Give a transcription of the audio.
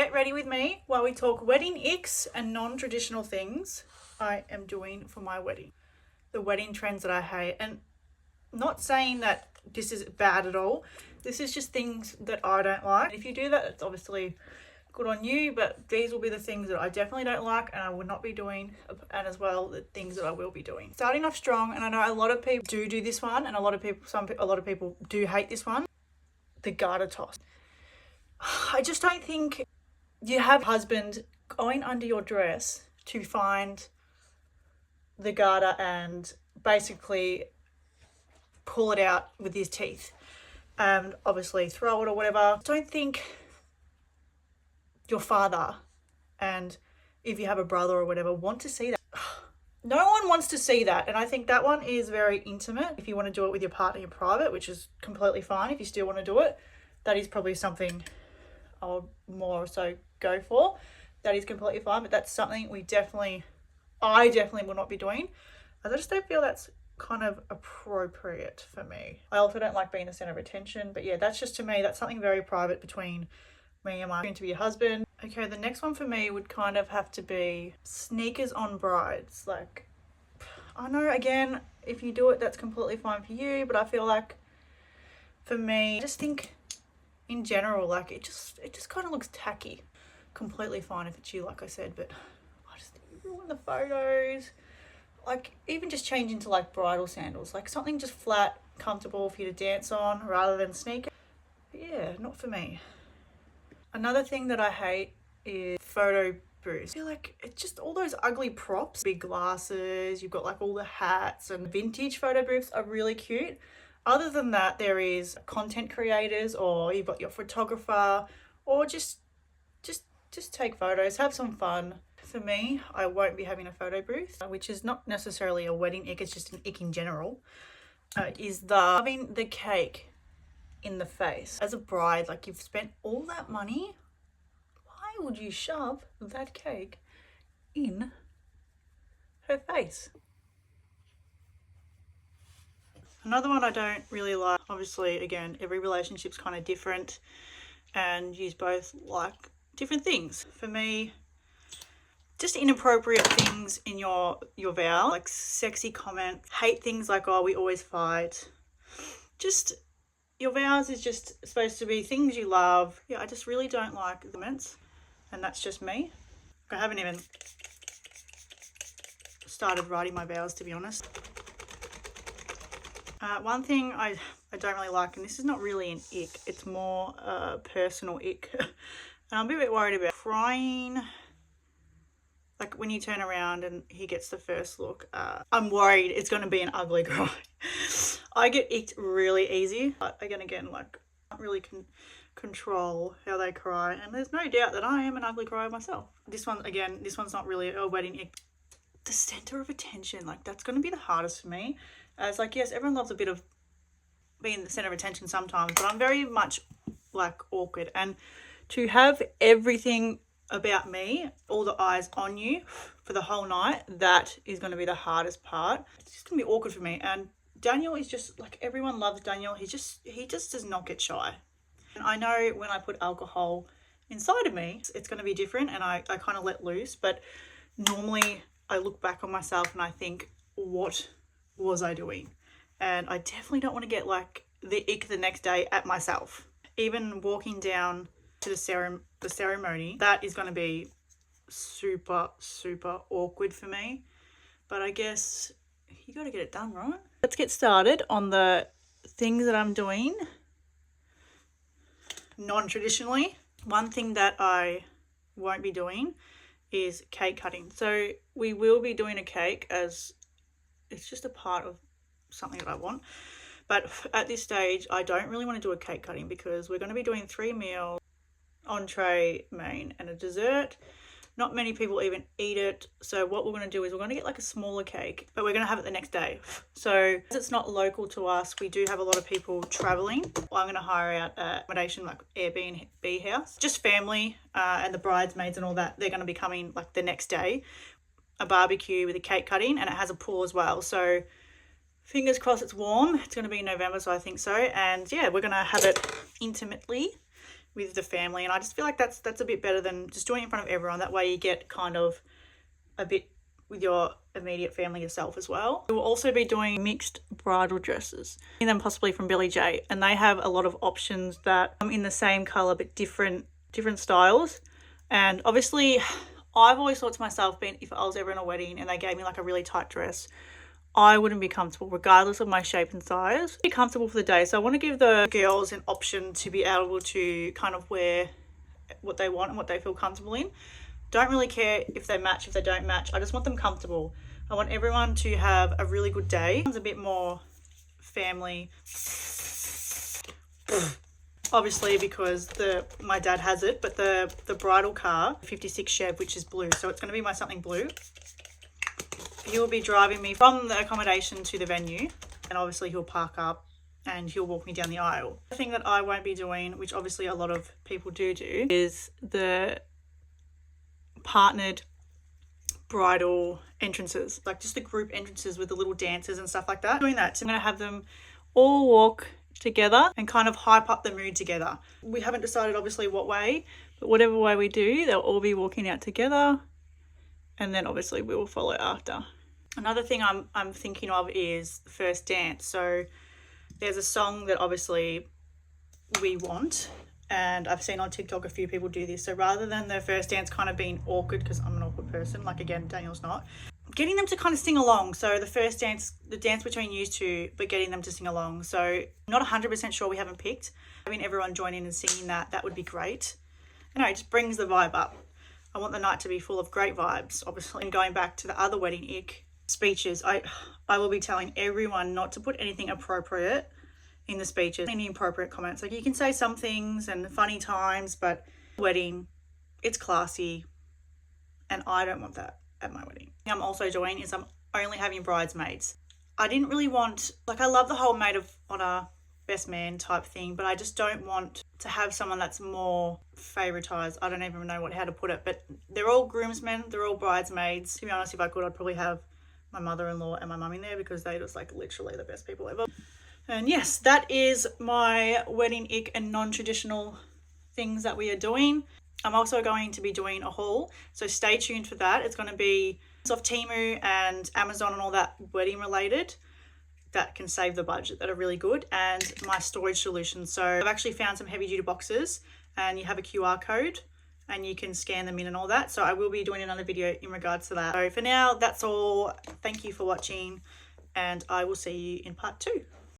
Get ready with me while we talk wedding icks and non-traditional things I am doing for my wedding. The wedding trends that I hate, and not saying that this is bad at all. This is just things that I don't like. If you do that, it's obviously good on you, but these will be the things that I definitely don't like and I would not be doing, and as well the things that I will be doing. Starting off strong, and I know a lot of people do this one, and a lot of people do hate this one. The garter toss. I just don't think you have a husband going under your dress to find the garter and basically pull it out with his teeth and obviously throw it or whatever. I don't think your father, and if you have a brother or whatever, want to see that. No one wants to see that, and I think that one is very intimate. If you want to do it with your partner in private, which is completely fine, if you still want to do it, that is probably something I'll more so go for. That is completely fine, but that's something I definitely will not be doing. I just don't feel that's kind of appropriate for me. I also don't like being the center of attention, but yeah, that's just, to me, that's something very private between me and my soon-to-be husband. Okay, the next one for me would kind of have to be sneakers on brides. Like, I know, again, if you do it, that's completely fine for you, but I feel like for me, I just think in general, like, it just kind of looks tacky. Completely fine if it's you, like I said, but I just think you ruin the photos. Like, even just change into like bridal sandals, like something just flat, comfortable for you to dance on rather than sneakers. But yeah, not for me. Another thing that I hate is photo booths. I feel like it's just all those ugly props, big glasses, you've got like all the hats, and vintage photo booths are really cute. Other than that, there is content creators, or you've got your photographer, or just take photos, have some fun. For me, I won't be having a photo booth, which is not necessarily a wedding ick, it's just an ick in general, is having the cake in the face. As a bride, like, you've spent all that money, why would you shove that cake in her face? Another one I don't really like, obviously, again, every relationship's kind of different and you both like different things. For me, just inappropriate things in your vow, like sexy comments, hate things like, oh, we always fight. Just, your vows is just supposed to be things you love. Yeah, I just really don't like comments, and that's just me. I haven't even started writing my vows, to be honest. One thing I don't really like, and this is not really an ick, it's more a personal ick. And I'm a bit worried about crying. Like when you turn around and he gets the first look, I'm worried it's going to be an ugly cry. I get icked really easy. But again, like, I can't really control how they cry. And there's no doubt that I am an ugly crier myself. This one's not really a wedding ick. The center of attention, like, that's going to be the hardest for me. It's like, yes, everyone loves a bit of being the center of attention sometimes, but I'm very much like awkward. And to have everything about me, all the eyes on you for the whole night, that is going to be the hardest part. It's just going to be awkward for me. And Daniel is just like, everyone loves Daniel. He just does not get shy. And I know when I put alcohol inside of me, it's going to be different, and I kind of let loose. But normally I look back on myself and I think, what was I doing? And I definitely don't want to get like the ick the next day at myself. Even walking down to the ceremony, that is going to be super awkward for me. But I guess you got to get it done, right? Let's get started on the things that I'm doing non-traditionally. One thing that I won't be doing is cake cutting. So we will be doing a cake, as it's just a part of something that I want. But at this stage, I don't really want to do a cake cutting because we're going to be doing 3 meals, entree, main, and a dessert. Not many people even eat it. So what we're going to do is we're going to get like a smaller cake, but we're going to have it the next day. So as it's not local to us, we do have a lot of people traveling. I'm going to hire out a accommodation, like Airbnb house, just family and the bridesmaids and all that. They're going to be coming like the next day. A barbecue with a cake cutting, and it has a pool as well. So fingers crossed it's warm. It's going to be in November, so I think so. And yeah, we're going to have it intimately with the family, and I just feel like that's a bit better than just doing it in front of everyone. That way you get kind of a bit with your immediate family yourself as well. We will also be doing mixed bridal dresses, and then possibly from Billy J, and they have a lot of options that are in the same color but different styles. And obviously I've always thought to myself, if I was ever in a wedding and they gave me like a really tight dress, I wouldn't be comfortable regardless of my shape and size. Be comfortable for the day. So I want to give the girls an option to be able to kind of wear what they want and what they feel comfortable in. Don't really care if they match, if they don't match. I just want them comfortable. I want everyone to have a really good day. It's a bit more family. Obviously because my dad has it, but the bridal car, 56 Chev, which is blue. So it's going to be my something blue. He will be driving me from the accommodation to the venue, and obviously he'll park up and he'll walk me down the aisle. The thing that I won't be doing, which obviously a lot of people do, is the partnered bridal entrances, like just the group entrances with the little dances and stuff like that. Doing that, so I'm going to have them all walk together and kind of hype up the mood together. We haven't decided obviously what way, but whatever way we do, they'll all be walking out together, and then obviously we will follow after. Another thing I'm thinking of is the first dance. So there's a song that obviously we want, and I've seen on TikTok a few people do this. So rather than the first dance kind of being awkward, because I'm an awkward person, like again, Daniel's not, getting them to kind of sing along. So the first dance, the dance between you two, but getting them to sing along. So not 100% sure, we haven't picked. Having everyone join in and singing that would be great. You know, it just brings the vibe up. I want the night to be full of great vibes, obviously. And going back to the other wedding ick, speeches, I will be telling everyone not to put anything appropriate in the speeches, any inappropriate comments. Like, you can say some things and funny times, but wedding, it's classy, and I don't want that at my wedding. I'm also doing is I'm only having bridesmaids. I didn't really want, like, I love the whole maid of honor, best man type thing, but I just don't want to have someone that's more favoritized. I don't even know how to put it, but they're all groomsmen, they're all bridesmaids. To be honest, if I could, I'd probably have my mother-in-law and my mum in there, because they're just like literally the best people ever. And yes, that is my wedding ick and non-traditional things that we are doing. I'm also going to be doing a haul, so stay tuned for that. It's going to be off Temu and Amazon and all that wedding related that can save the budget, that are really good, and my storage solutions. So I've actually found some heavy duty boxes, and you have a QR code and you can scan them in and all that. So I will be doing another video in regards to that. So for now, that's all. Thank you for watching, and I will see you in part 2.